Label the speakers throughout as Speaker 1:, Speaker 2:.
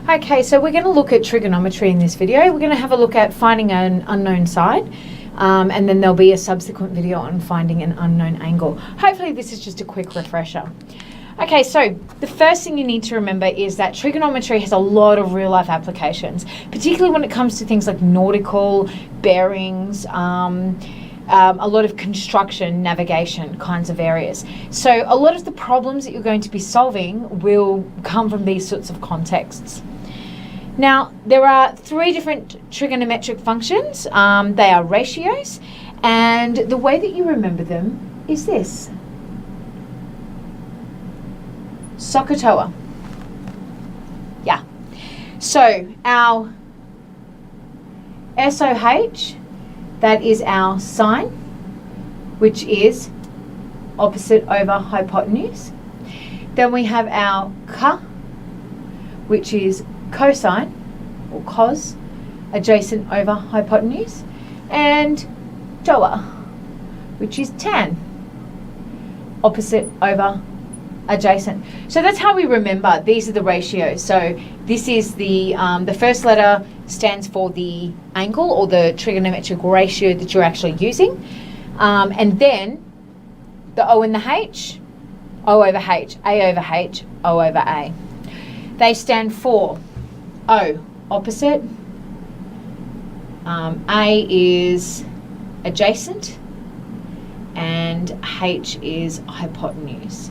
Speaker 1: Okay, so we're going to look at trigonometry in this video. We're going to have a look at finding an unknown side, and then there'll be a subsequent video on finding an unknown angle. Hopefully this is just a quick refresher. Okay, so the first thing you need to remember is that trigonometry has a lot of real-life applications, particularly when it comes to things like nautical, bearings, a lot of construction, navigation kinds of areas. So a lot of the problems that you're going to be solving will come from these sorts of contexts. Now, there are three different trigonometric functions. They are ratios, and the way that you remember them is this. SOHCAHTOA. Yeah. So our SOH, that is our sine, which is opposite over hypotenuse. Then we have our CA, which is cosine, or cos, adjacent over hypotenuse. And TOA, which is tan, opposite over adjacent. So that's how we remember. These are the ratios. So this is the first letter stands for the angle or the trigonometric ratio that you're actually using. And then the O and the H, O over H, A over H, O over A. They stand for O, opposite, A is adjacent, and H is hypotenuse.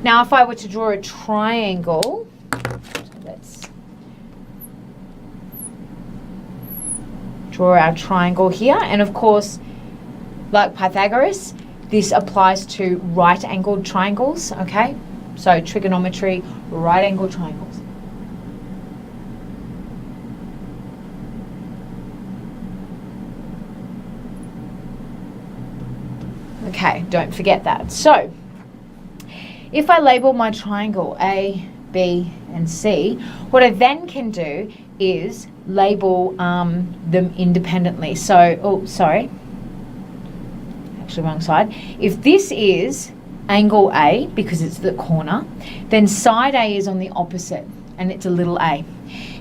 Speaker 1: Now, if I were to draw a triangle, let's draw our triangle here. And of course, like Pythagoras, this applies to right-angled triangles, okay? So trigonometry, right-angled triangles. Okay, don't forget that. So, if I label my triangle A, B, and C, what I then can do is label them independently. So, oh, sorry, actually wrong side. If this is angle A, because it's the corner, then side A is on the opposite, and it's a little a.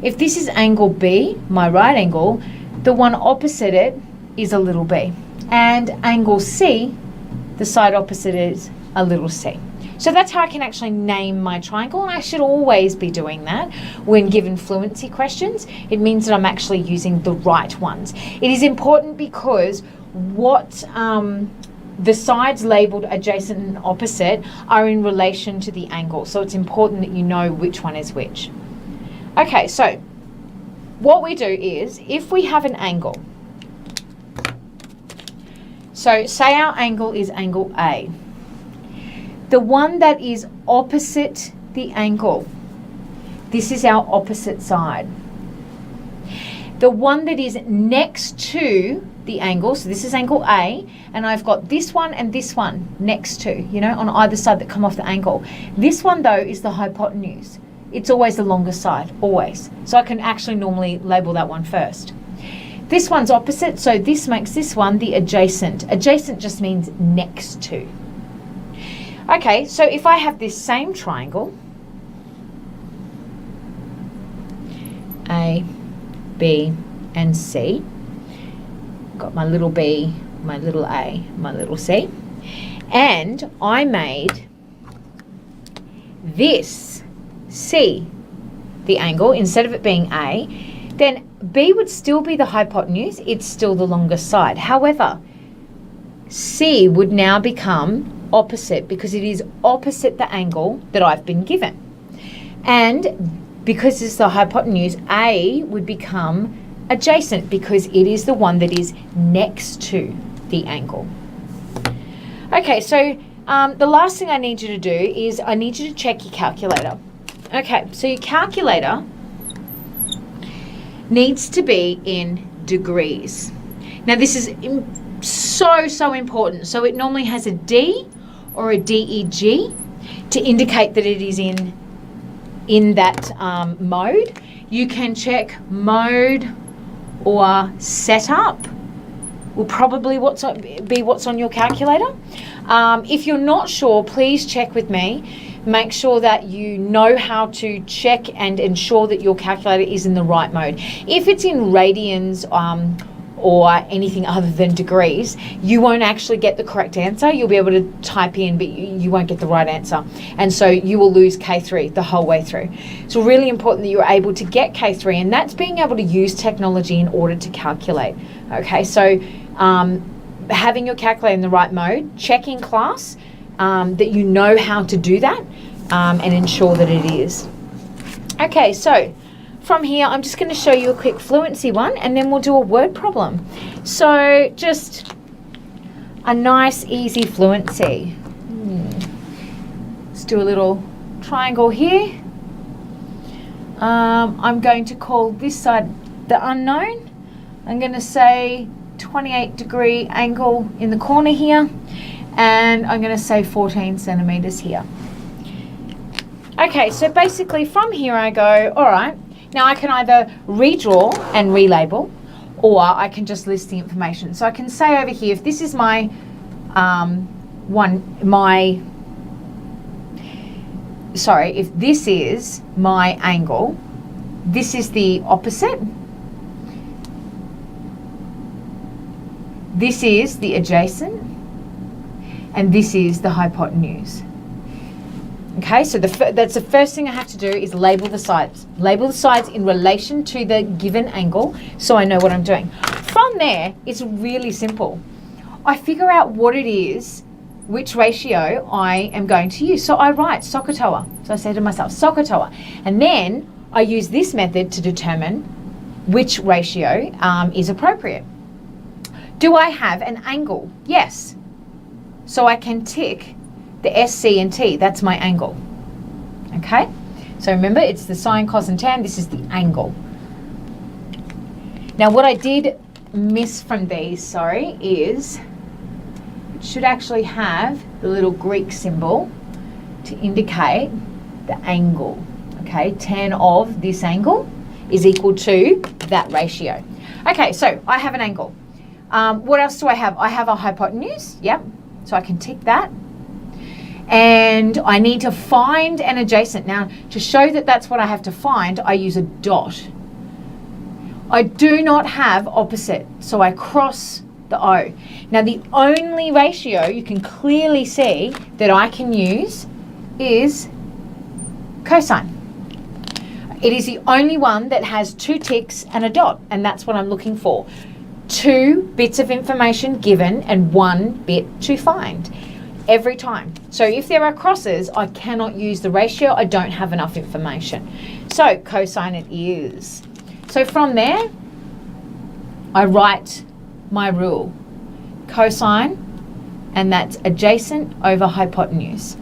Speaker 1: If this is angle B, my right angle, the one opposite it is a little b. And angle C, the side opposite is a little c. So that's how I can actually name my triangle, and I should always be doing that when given fluency questions. It means that I'm actually using the right ones. It is important because what the sides labelled adjacent and opposite are in relation to the angle, so it's important that you know which one is which. Okay, so what we do is, if we have an angle, so say our angle is angle A, the one that is opposite the angle, this is our opposite side. The one that is next to the angle, so this is angle A, and I've got this one and this one next to, you know, on either side that come off the angle. This one though is the hypotenuse. It's always the longer side, always. So I can actually normally label that one first. This one's opposite, so this makes this one the adjacent. Adjacent just means next to. Okay, so if I have this same triangle, A, B, and C, got my little b, my little a, my little c, and I made this C the angle, instead of it being A, then B would still be the hypotenuse, it's still the longest side. However, C would now become opposite because it is opposite the angle that I've been given. And because it's the hypotenuse, A would become adjacent because it is the one that is next to the angle. Okay, so the last thing I need you to do is I need you to check your calculator. Okay, so your calculator needs to be in degrees. Now this is so important. So it normally has a D or a DEG to indicate that it is in that mode. You can check mode or setup will probably be what's on your calculator. If you're not sure, please check with me, make sure that you know how to check and ensure that your calculator is in the right mode. If it's in radians or anything other than degrees, you won't actually get the correct answer. You'll be able to type in, but you won't get the right answer. And so you will lose K3 the whole way through. It's really important that you're able to get K3, and that's being able to use technology in order to calculate. Okay, so having your calculator in the right mode, checking class that you know how to do that, and ensure that it is. Okay, so from here, I'm just going to show you a quick fluency one, and then we'll do a word problem. So just a nice, easy fluency. Let's do a little triangle here. I'm going to call this side the unknown. I'm going to say 28-degree angle in the corner here, and I'm going to say 14 centimeters here. Okay, so basically from here I go, all right, now I can either redraw and relabel, or I can just list the information. So I can say over here, if this is my if this is my angle, this is the opposite, this is the adjacent, and this is the hypotenuse. Okay, so that's the first thing I have to do is label the sides. Label the sides in relation to the given angle so I know what I'm doing. From there, it's really simple. I figure out what it is, which ratio I am going to use. So I write SOHCAHTOA. So I say to myself, SOHCAHTOA. And then I use this method to determine which ratio is appropriate. Do I have an angle? Yes. So I can tick the SC and T, that's my angle. Okay, so remember it's the sine, cos and tan, this is the angle. Now what I did miss from these, is it should actually have the little Greek symbol to indicate the angle. Okay, tan of this angle is equal to that ratio. Okay, so I have an angle. What else do I have? I have a hypotenuse, yep, so I can tick that. And I need to find an adjacent. Now, to show that that's what I have to find, I use a dot. I do not have opposite, so I cross the O. Now, the only ratio you can clearly see that I can use is cosine. It is the only one that has 2 ticks and a dot, and that's what I'm looking for. 2 bits of information given and 1 bit to find. Every time. So if there are crosses, I cannot use the ratio. I don't have enough information. So cosine it is. So from there, I write my rule. Cosine, and that's adjacent over hypotenuse.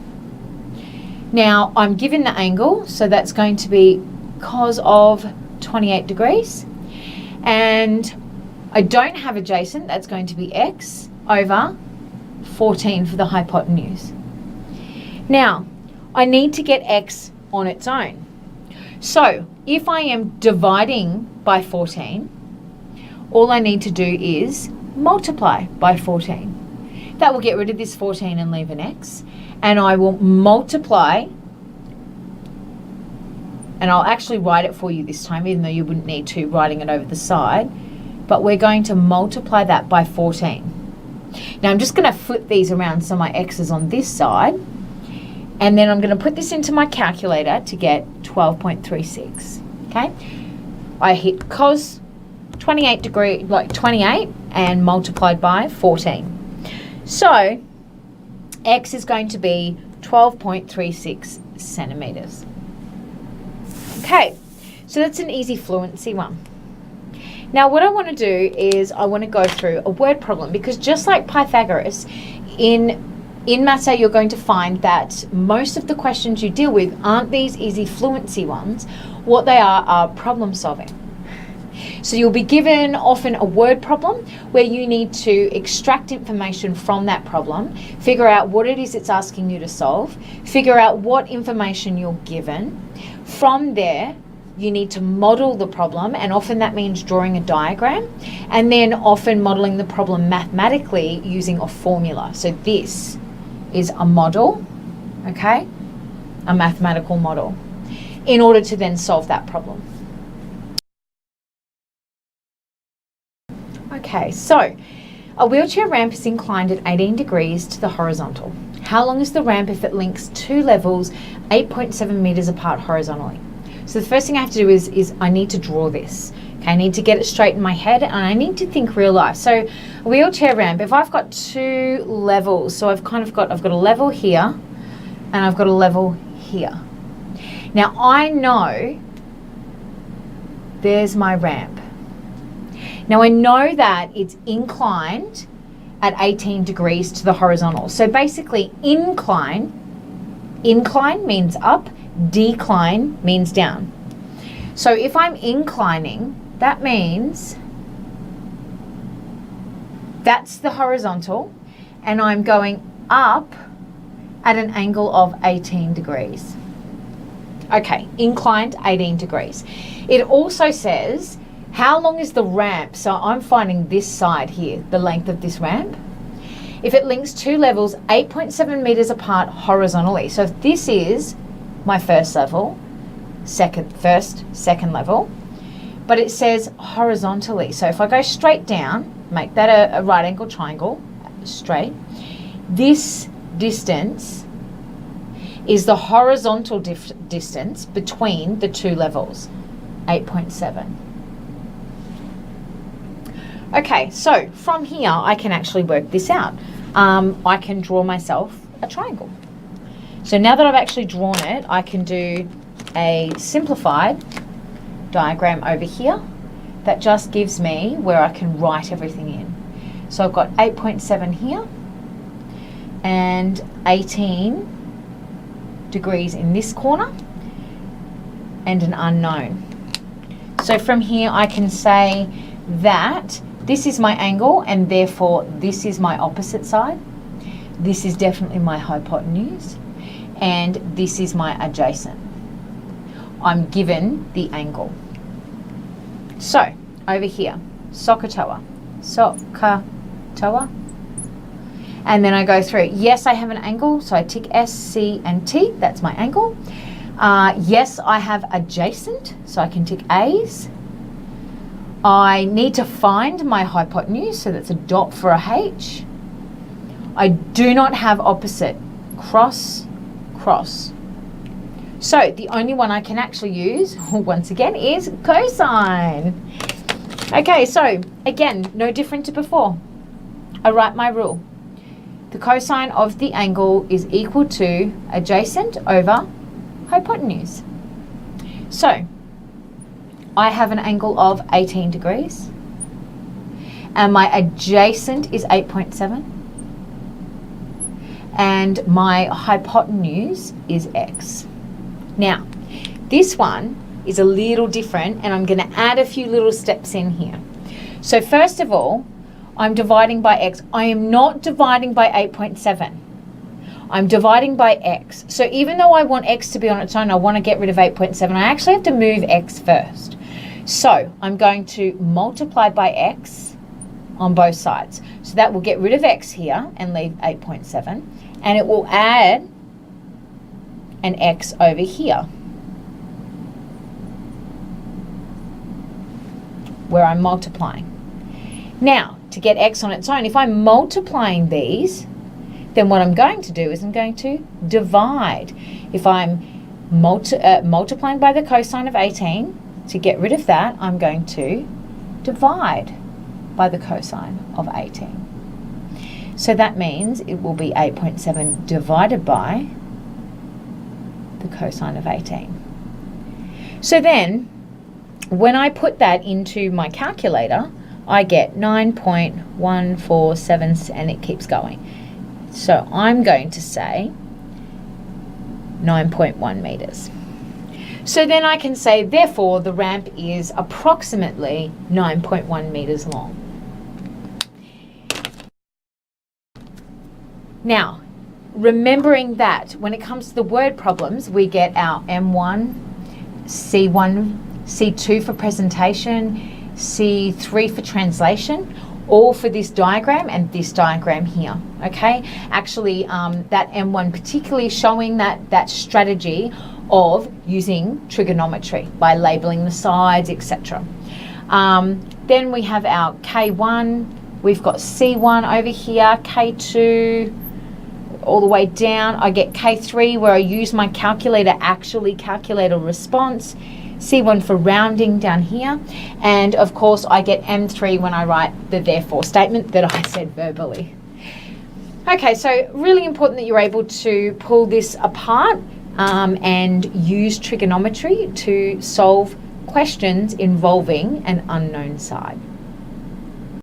Speaker 1: Now I'm given the angle, so that's going to be cos of 28 degrees. And I don't have adjacent, that's going to be x over 14 for the hypotenuse. Now, I need to get x on its own. So, if I am dividing by 14, all I need to do is multiply by 14. That will get rid of this 14 and leave an x. And I will multiply, and I'll actually write it for you this time, even though you wouldn't need to writing it over the side. But we're going to multiply that by 14. Now I'm just going to flip these around so my x is on this side, and then I'm going to put this into my calculator to get 12.36. Okay, I hit cos 28 degree, like 28, and multiplied by 14. So x is going to be 12.36 centimeters. Okay, so that's an easy fluency one. Now what I want to do is I want to go through a word problem, because just like Pythagoras, in Maths A you're going to find that most of the questions you deal with aren't these easy fluency ones. What they are problem solving. So you'll be given often a word problem where you need to extract information from that problem, figure out what it is it's asking you to solve, figure out what information you're given. From there, you need to model the problem, and often that means drawing a diagram, and then often modeling the problem mathematically using a formula. So this is a model, okay? a mathematical model in order to then solve that problem. Okay, so a wheelchair ramp is inclined at 18 degrees to the horizontal. How long is the ramp if it links two levels 8.7 meters apart horizontally? So the first thing I have to do is I need to draw this. Okay, I need to get it straight in my head, and I need to think real life. So a wheelchair ramp, if I've got two levels, so I've got a level here and I've got a level here. Now I know there's my ramp. Now I know that it's inclined at 18 degrees to the horizontal. So basically incline means up, decline means down. So if I'm inclining, that means that's the horizontal, and I'm going up at an angle of 18 degrees. Okay, inclined 18 degrees. It also says, how long is the ramp? So I'm finding this side here, the length of this ramp. If it links two levels 8.7 meters apart horizontally. So if this is my first level, second level, but it says horizontally. So if I go straight down, make that a right angle triangle, straight, this distance is the horizontal distance between the two levels, 8.7. Okay, so from here I can actually work this out. I can draw myself a triangle. So now that I've actually drawn it, I can do a simplified diagram over here that just gives me where I can write everything in. So I've got 8.7 here and 18 degrees in this corner and an unknown. So from here I can say that this is my angle and therefore this is my opposite side. This is definitely my hypotenuse and this is my adjacent. I'm given the angle. So over here, SOHCAHTOA, and then I go through. Yes, I have an angle, so I tick S, C, and T. That's my angle. Yes, I have adjacent, so I can tick A's. I need to find my hypotenuse, so that's a dot for a H. I do not have opposite, cross, cross. So the only one I can actually use, once again, is cosine. Okay, so again, no different to before. I write my rule. The cosine of the angle is equal to adjacent over hypotenuse. So I have an angle of 18 degrees and my adjacent is 8.7 and my hypotenuse is x. Now, this one is a little different and I'm going to add a few little steps in here. So first of all, I'm dividing by x. I am not dividing by 8.7. I'm dividing by x. So even though I want x to be on its own, I want to get rid of 8.7, I actually have to move x first. So I'm going to multiply by x on both sides. So that will get rid of x here and leave 8.7, and it will add an x over here where I'm multiplying. Now, to get x on its own, if I'm multiplying these, then what I'm going to do is I'm going to divide. If I'm multiplying by the cosine of 18, to get rid of that, I'm going to divide by the cosine of 18. So that means it will be 8.7 divided by the cosine of 18. So then, when I put that into my calculator, I get 9.147, and it keeps going. So I'm going to say 9.1 meters. So then I can say, therefore, the ramp is approximately 9.1 meters long. Now, remembering that when it comes to the word problems, we get our M1, C1, C2 for presentation, C3 for translation. all for this diagram and this diagram here, okay? Actually, that M1 particularly showing that strategy of using trigonometry by labeling the sides, etc. Then we have our K1, we've got C1 over here, K2, all the way down. I get K3 where I use my calculator, actually calculate a response. C1 for rounding down here. And of course I get M3 when I write the therefore statement that I said verbally. Okay, so really important that you're able to pull this apart and use trigonometry to solve questions involving an unknown side.